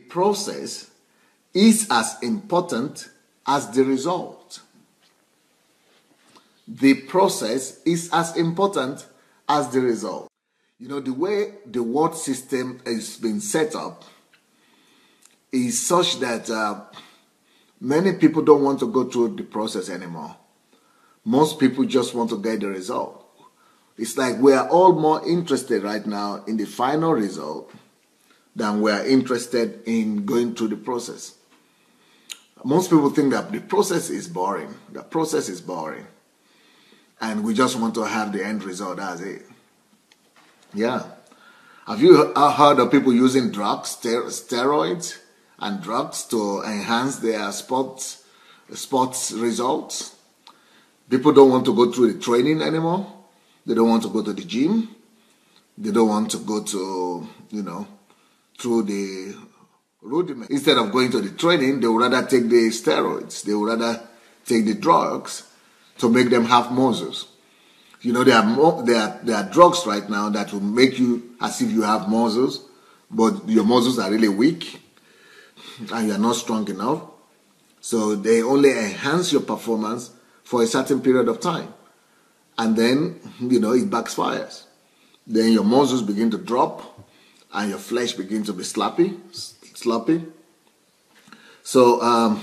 process is as important as the result. The process is as important as the result. You know, the way the world system has been set up is such that many people don't want to go through the process anymore. Most people just want to get the result. It's like we are all more interested right now in the final result than we are interested in going through the process. Most people think that the process is boring. The process is boring. And we just want to have the end result, that's it. Yeah. Have you heard of people using drugs, steroids and drugs to enhance their sports results? People don't want to go through the training anymore. They don't want to go to the gym. They don't want to go to, through the rudiment. Instead of going to the training, they would rather take the steroids. They would rather take the drugs to make them have muscles. You know, there are drugs right now that will make you as if you have muscles, but your muscles are really weak and you're not strong enough. So they only enhance your performance for a certain period of time. And then, it backfires. Then your muscles begin to drop and your flesh begins to be sloppy. So,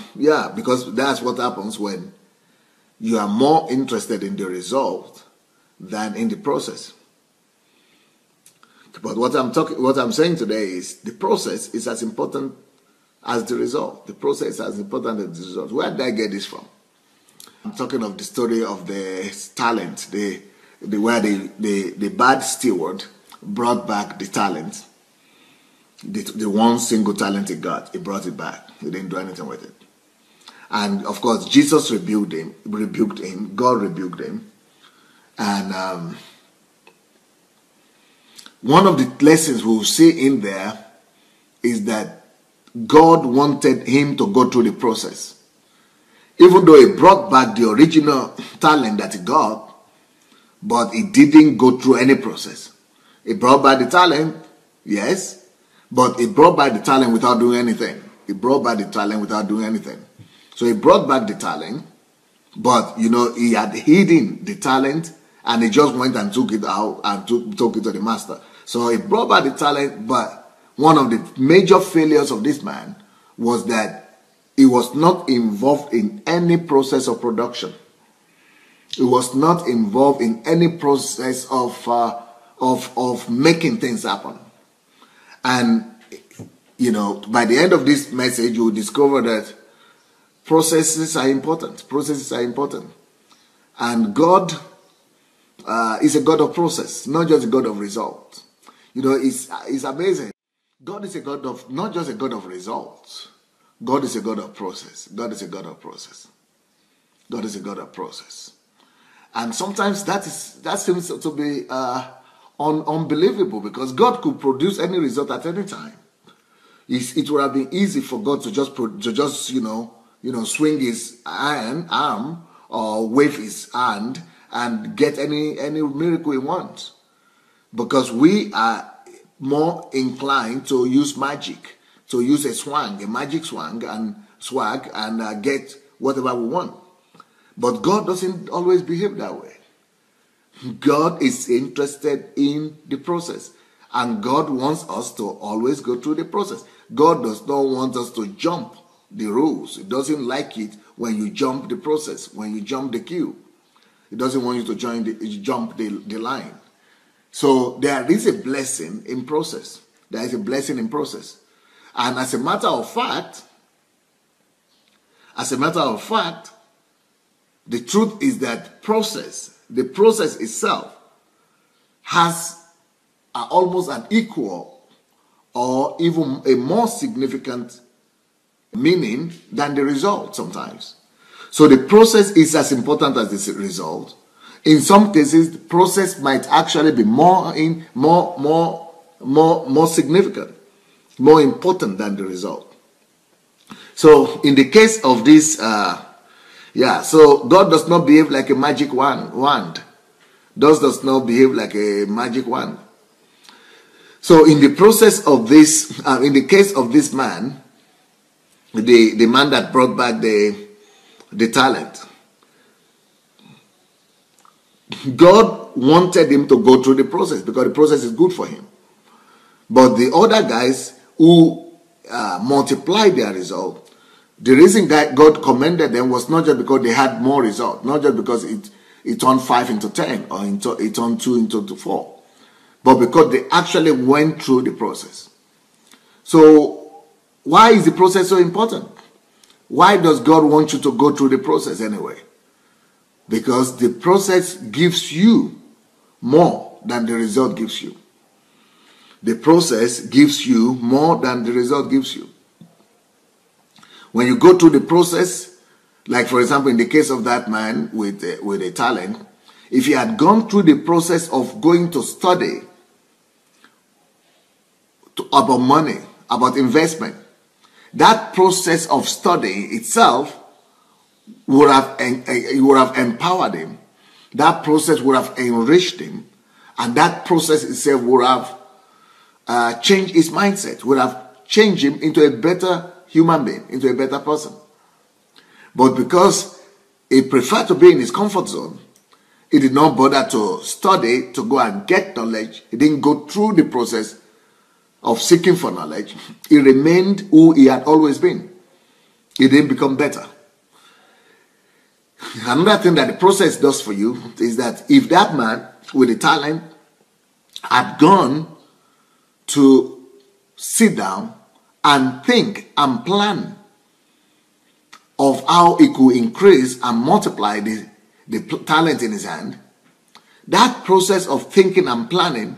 because that's what happens when you are more interested in the result than in the process. But what I'm saying today is the process is as important as the result. The process is as important as the result. Where did I get this from? I'm talking of the story of the talent, where the bad steward brought back the talent, the one single talent he got. He brought it back. He didn't do anything with it. And of course, Jesus rebuked him. God rebuked him. And one of the lessons we'll see in there is that God wanted him to go through the process. Even though he brought back the original talent that he got, but he didn't go through any process. He brought back the talent, yes, but he brought back the talent without doing anything. He brought back the talent without doing anything. So he brought back the talent, but, he had hidden the talent, and he just went and took it out and took it to the master. So he brought back the talent, but one of the major failures of this man was that he was not involved in any process of production. He was not involved in any process of making things happen. And, by the end of this message, you will discover that processes are important. Processes are important. And God is a God of process, not just a God of results. It's amazing. God is a God of, not just a God of results. God is a God of process. God is a God of process. God is a God of process. And sometimes that seems to be unbelievable, because God could produce any result at any time. It would have been easy for God to just swing his arm or wave his hand and get any miracle he wants, because we are more inclined to use magic, to use a magic swag and get whatever we want. But God doesn't always behave that way. God is interested in the process, and God wants us to always go through the process. God does not want us to jump the rules. He doesn't like it when you jump the process, when you jump the queue. He doesn't want you to jump the line. So there is a blessing in process. There is a blessing in process. And as a matter of fact, the truth is that the process itself has almost an equal or even a more significant meaning than the result sometimes. So the process is as important as the result. In some cases, the process might actually be more significant, more important than the result. So in the case of this, so God does not behave like a magic wand. God does not behave like a magic wand. So in the process of this, in the case of this man, the man that brought back the talent, God wanted him to go through the process because the process is good for him. But the other guys who multiplied their result, the reason that God commended them was not just because they had more result, not just because it turned 5 into 10 or it turned 2 into 4, but because they actually went through the process. So why is the process so important? Why does God want you to go through the process anyway? Because the process gives you more than the result gives you. The process gives you more than the result gives you. When you go through the process, like for example in the case of that man with a talent, if he had gone through the process of going to study about money, about investment, that process of studying itself would have empowered him. That process would have enriched him, and that process itself would have changed his mindset, would have changed him into a better human being, into a better person. But because he preferred to be in his comfort zone, he did not bother to study, to go and get knowledge. He didn't go through the process of seeking for knowledge. He remained who he had always been. He didn't become better. Another thing that the process does for you is that if that man with the talent had gone to sit down and think and plan of how he could increase and multiply the talent in his hand, that process of thinking and planning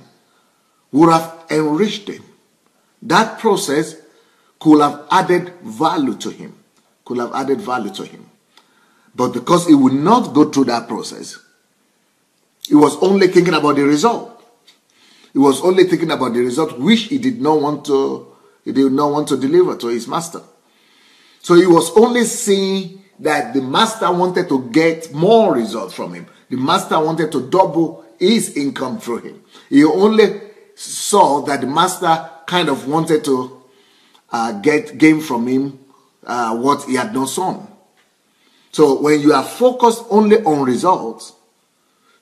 would have enriched him. That process could have added value to him. But because he would not go through that process, he was only thinking about the result. He was only thinking about the result which he did not want to deliver to his master. So he was only seeing that the master wanted to get more results from him. The master wanted to double his income through him. He only saw that the master kind of wanted to gain from him what he had not sown. So when you are focused only on results,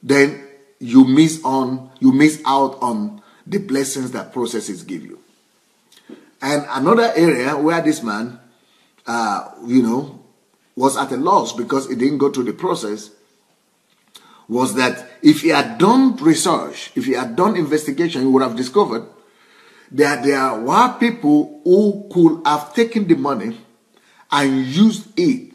then you miss out on the blessings that processes give you. And another area where this man, was at a loss because he didn't go through the process was that if he had done research, if he had done investigation, he would have discovered that there were people who could have taken the money and used it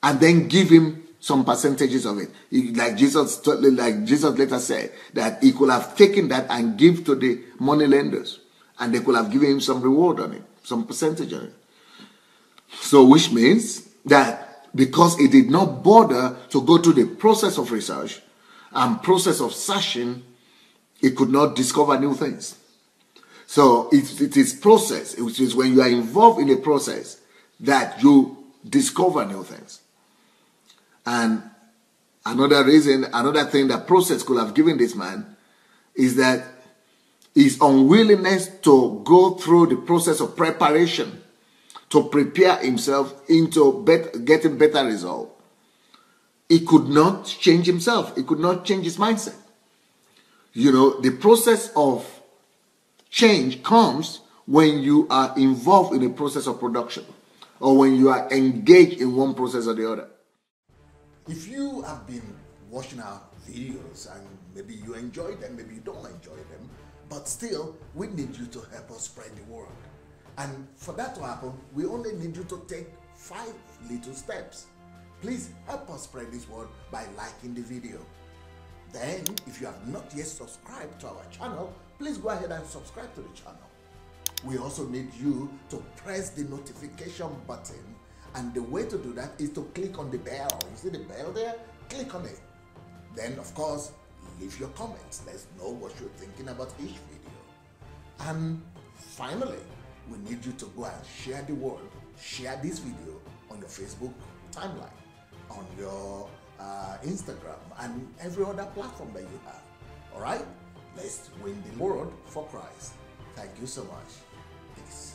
and then give him some percentages of it. Like Jesus later said, that he could have taken that and give to the money lenders, and they could have given him some reward on it, some percentage on it. So which means that because he did not bother to go through the process of research and process of searching, he could not discover new things. So it is process, which is when you are involved in a process that you discover new things. And another thing that process could have given this man is that his unwillingness to go through the process of preparation to prepare himself into getting better result. He could not change himself. He could not change his mindset. The process of change comes when you are involved in a process of production or when you are engaged in one process or the other. If you have been watching our videos and maybe you enjoy them, maybe you don't enjoy them, but still, we need you to help us spread the word. And for that to happen, we only need you to take 5 little steps. Please help us spread this word by liking the video. Then, if you have not yet subscribed to our channel, please go ahead and subscribe to the channel. We also need you to press the notification button, and the way to do that is to click on the bell. You see the bell there? Click on it. Then, of course, leave your comments. Let's know what you're thinking about each video. And finally, we need you to go and share the word. Share this video on your Facebook timeline, on your Instagram, and every other platform that you have. All right? Let's win the world for Christ. Thank you so much. Peace.